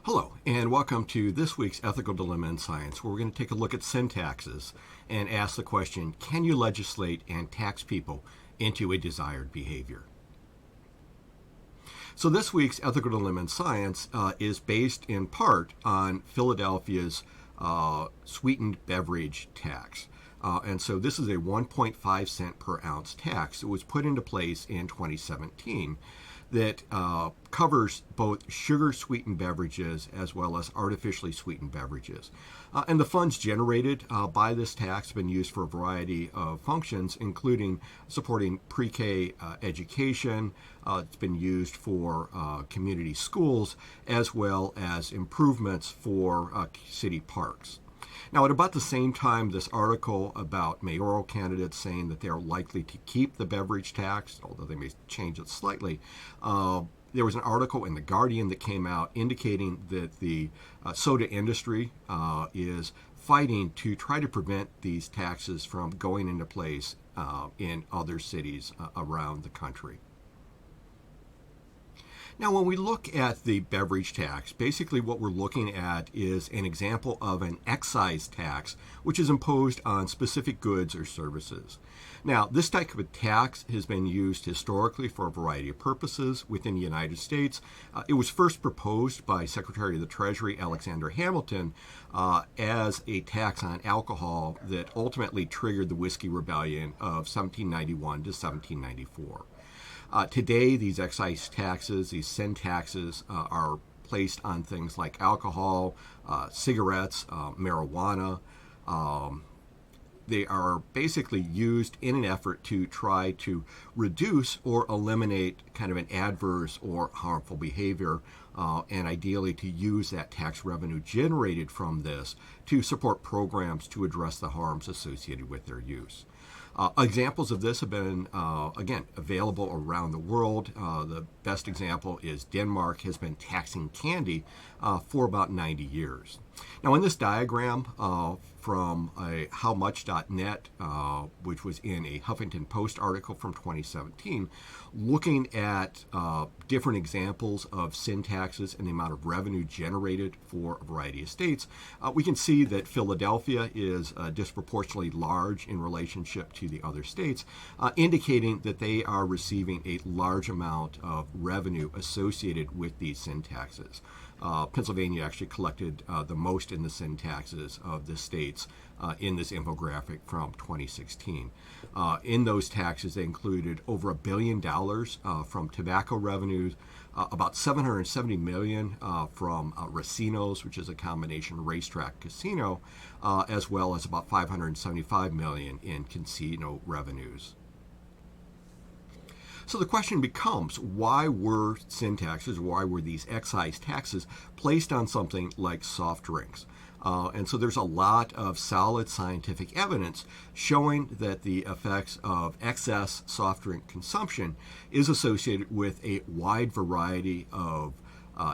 Hello, and welcome to this week's Ethical Dilemma in Science, where we're going to take a look at sin taxes and ask the question, can you legislate and tax people into a desired behavior? So this week's Ethical Dilemma in Science is based in part on Philadelphia's sweetened beverage tax. And so this is a 1.5 cent per ounce tax that was put into place in 2017 that covers both sugar-sweetened beverages as well as artificially sweetened beverages. And the funds generated by this tax have been used for a variety of functions, including supporting pre-K education. It's been used for community schools, as well as improvements for city parks. Now, at about the same time, this article about mayoral candidates saying that they're likely to keep the beverage tax, although they may change it slightly, there was an article in The Guardian that came out indicating that the soda industry is fighting to try to prevent these taxes from going into place in other cities around the country. Now, when we look at the beverage tax, basically what we're looking at is an example of an excise tax, which is imposed on specific goods or services. Now, this type of tax has been used historically for a variety of purposes within the United States. It was first proposed by Secretary of the Treasury Alexander Hamilton as a tax on alcohol that ultimately triggered the Whiskey Rebellion of 1791 to 1794. Today, these excise taxes, these sin taxes, are placed on things like alcohol, cigarettes, marijuana. They are basically used in an effort to try to reduce or eliminate kind of an adverse or harmful behavior, and ideally to use that tax revenue generated from this to support programs to address the harms associated with their use. Examples of this have been, again, available around the world. The best example is Denmark has been taxing candy for about 90 years. Now, in this diagram from howmuch.net, which was in a Huffington Post article from 2017, looking at different examples of sin taxes and the amount of revenue generated for a variety of states, we can see that Philadelphia is disproportionately large in relationship to the other states, indicating that they are receiving a large amount of revenue associated with these sin taxes. Pennsylvania actually collected the most in the sin taxes of the states in this infographic from 2016. In those taxes, they included over $1 billion from tobacco revenues, about $770 million from racinos, which is a combination racetrack casino, as well as about $575 million in casino revenues. So the question becomes, why were sin taxes, why were these excise taxes placed on something like soft drinks? And so there's a lot of solid scientific evidence showing that the effects of excess soft drink consumption is associated with a wide variety of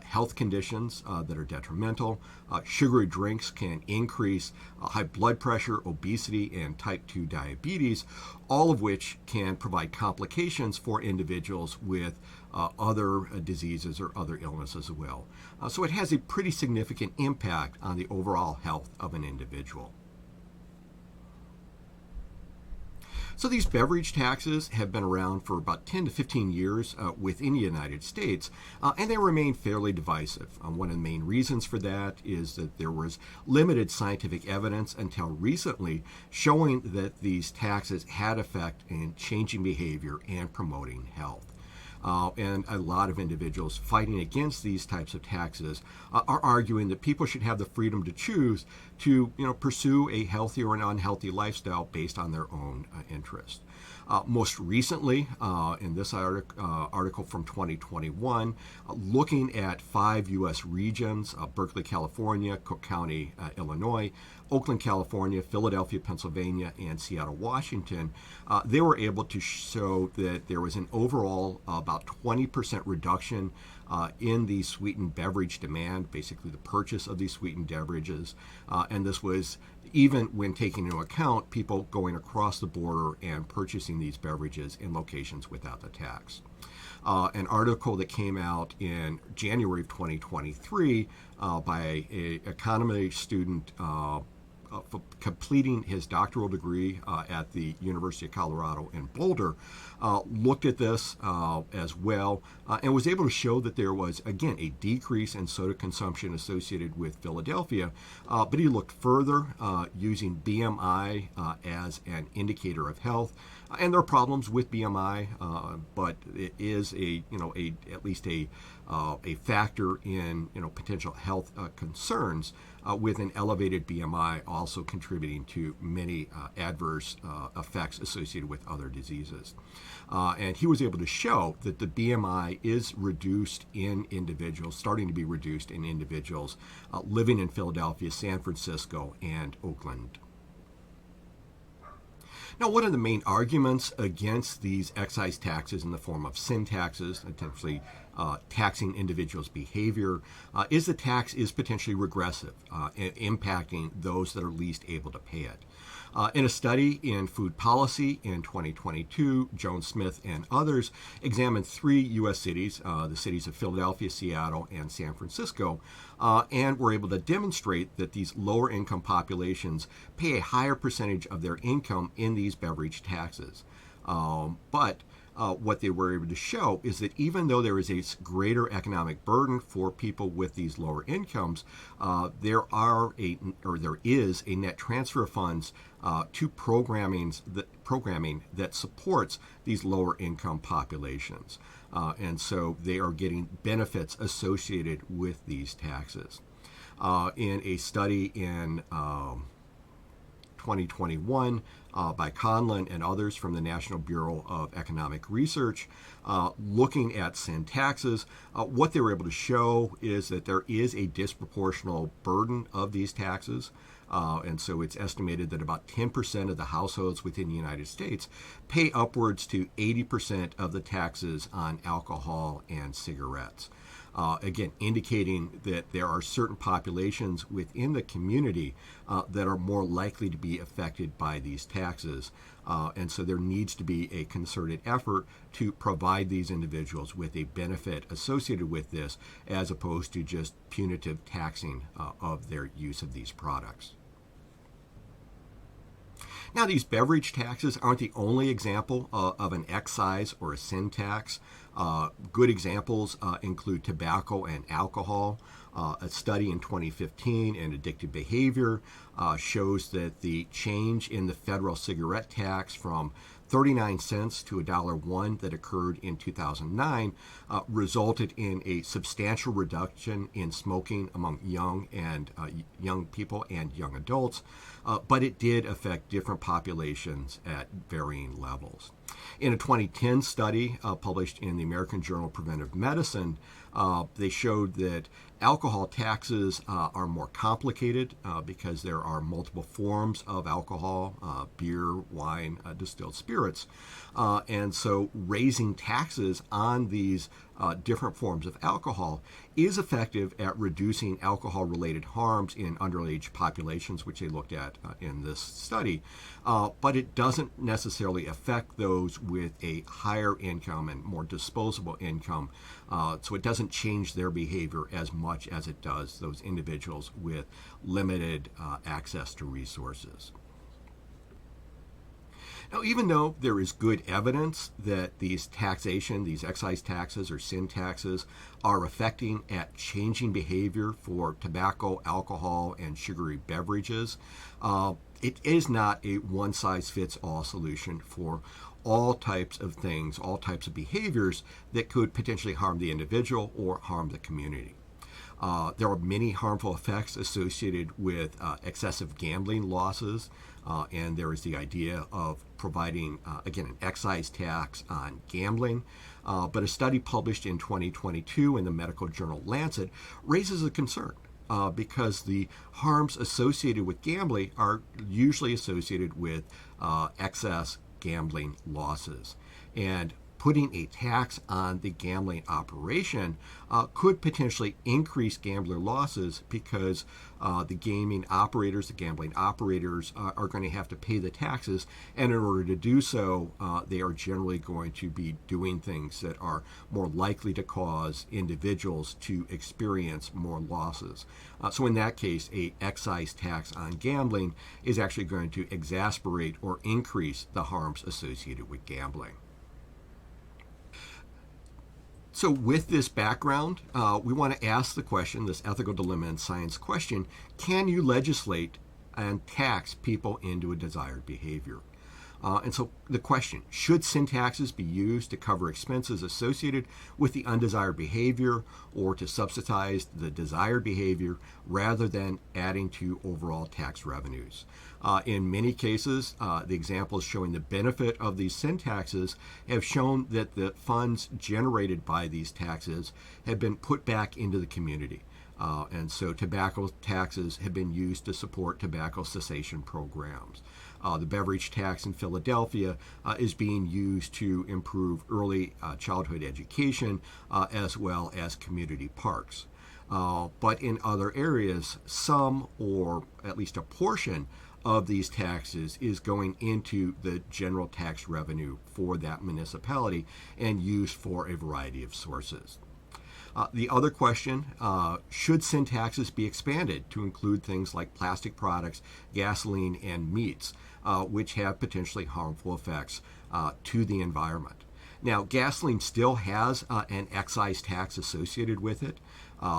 health conditions that are detrimental. Sugary drinks can increase high blood pressure, obesity, and type 2 diabetes, all of which can provide complications for individuals with other diseases or other illnesses as well. So it has a pretty significant impact on the overall health of an individual. So these beverage taxes have been around for about 10 to 15 years within the United States, and they remain fairly divisive. One of the main reasons for that is that there was limited scientific evidence until recently showing that these taxes had effect in changing behavior and promoting health. And a lot of individuals fighting against these types of taxes are arguing that people should have the freedom to choose to pursue a healthy or an unhealthy lifestyle based on their own interest. Most recently, in this article from 2021, looking at 5 U.S. regions, Berkeley, California, Cook County, Illinois, Oakland, California, Philadelphia, Pennsylvania, and Seattle, Washington, they were able to show that there was an overall about 20% reduction in the sweetened beverage demand, basically the purchase of these sweetened beverages. And this was even when taking into account people going across the border and purchasing these beverages in locations without the tax. An article that came out in January of 2023 by an economy student for completing his doctoral degree at the University of Colorado in Boulder, looked at this as well and was able to show that there was, again, a decrease in soda consumption associated with Philadelphia. But he looked further using BMI as an indicator of health. And there are problems with BMI, but it is at least a factor in potential health concerns, with an elevated BMI also contributing to many adverse effects associated with other diseases. And he was able to show that the BMI is reduced in individuals, starting to be reduced in individuals living in Philadelphia, San Francisco, and Oakland. Now, one of the main arguments against these excise taxes in the form of sin taxes, potentially taxing individuals' behavior, is the tax is potentially regressive, impacting those that are least able to pay it. In a study in food policy in 2022, Joan Smith and others examined 3 U.S. cities, the cities of Philadelphia, Seattle, and San Francisco, and were able to demonstrate that these lower income populations pay a higher percentage of their income in these beverage taxes. But what they were able to show is that even though there is a greater economic burden for people with these lower incomes, there is a net transfer of funds to programming that supports these lower income populations. And so they are getting benefits associated with these taxes. In a study in 2021 by Conlon and others from the National Bureau of Economic Research, looking at sin taxes, what they were able to show is that there is a disproportional burden of these taxes. And so it's estimated that about 10% of the households within the United States pay upwards to 80% of the taxes on alcohol and cigarettes. Again, indicating that there are certain populations within the community that are more likely to be affected by these taxes. And so there needs to be a concerted effort to provide these individuals with a benefit associated with this, as opposed to just punitive taxing of their use of these products. Now, these beverage taxes aren't the only example of an excise or a sin tax. Good examples include tobacco and alcohol. A study in 2015 in addictive behavior shows that the change in the federal cigarette tax from 39 cents to $1 that occurred in 2009 resulted in a substantial reduction in smoking among young people and young adults, but it did affect different populations at varying levels. In a 2010 study published in the American Journal of Preventive Medicine, they showed that alcohol taxes are more complicated because there are multiple forms of alcohol, beer, wine, distilled spirits. And so raising taxes on these different forms of alcohol is effective at reducing alcohol-related harms in underage populations, which they looked at in this study. But it doesn't necessarily affect those with a higher income and more disposable income. So it doesn't change their behavior as much as it does those individuals with limited access to resources. Now, even though there is good evidence that these excise taxes or sin taxes are affecting at changing behavior for tobacco, alcohol, and sugary beverages, it is not a one-size-fits-all solution for all types of things, all types of behaviors that could potentially harm the individual or harm the community. There are many harmful effects associated with excessive gambling losses, and there is the idea of providing, again, an excise tax on gambling. But a study published in 2022 in the medical journal Lancet raises a concern because the harms associated with gambling are usually associated with excess gambling losses. And putting a tax on the gambling operation could potentially increase gambler losses because the gambling operators are going to have to pay the taxes, and in order to do so, they are generally going to be doing things that are more likely to cause individuals to experience more losses. So in that case, a excise tax on gambling is actually going to exacerbate or increase the harms associated with gambling. So with this background, we want to ask the question, this ethical dilemma in science question, can you legislate and tax people into a desired behavior? And so the question, should sin taxes be used to cover expenses associated with the undesired behavior or to subsidize the desired behavior rather than adding to overall tax revenues? In many cases, the examples showing the benefit of these sin taxes have shown that the funds generated by these taxes have been put back into the community. And so tobacco taxes have been used to support tobacco cessation programs. The beverage tax in Philadelphia is being used to improve early childhood education as well as community parks. But in other areas, some or at least a portion of these taxes is going into the general tax revenue for that municipality and used for a variety of sources. The other question, should sin taxes be expanded to include things like plastic products, gasoline, and meats, which have potentially harmful effects to the environment? Now, gasoline still has an excise tax associated with it.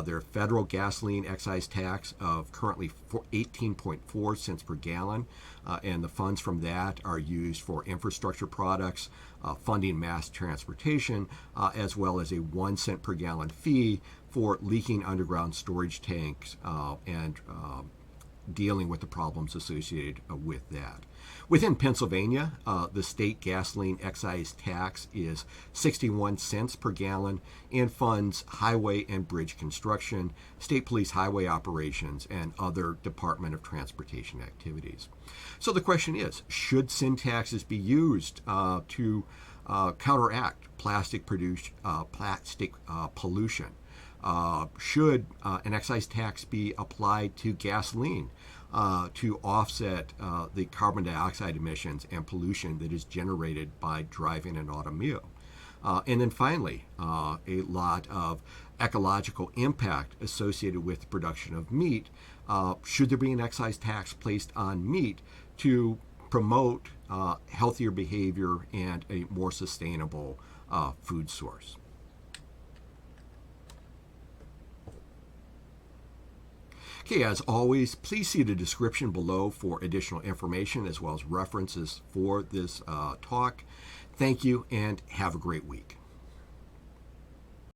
Their federal gasoline excise tax of currently 18.4 cents per gallon, and the funds from that are used for infrastructure products, funding mass transportation, as well as a 1 cent per gallon fee for leaking underground storage tanks and dealing with the problems associated with that. Within Pennsylvania, the state gasoline excise tax is 61 cents per gallon and funds highway and bridge construction, state police highway operations, and other Department of Transportation activities. So the question is, should sin taxes be used to counteract plastic pollution? Should an excise tax be applied to gasoline to offset the carbon dioxide emissions and pollution that is generated by driving an automobile? And then finally, a lot of ecological impact associated with the production of meat. Should there be an excise tax placed on meat to promote healthier behavior and a more sustainable food source? Okay, as always, please see the description below for additional information as well as references for this talk. Thank you and have a great week.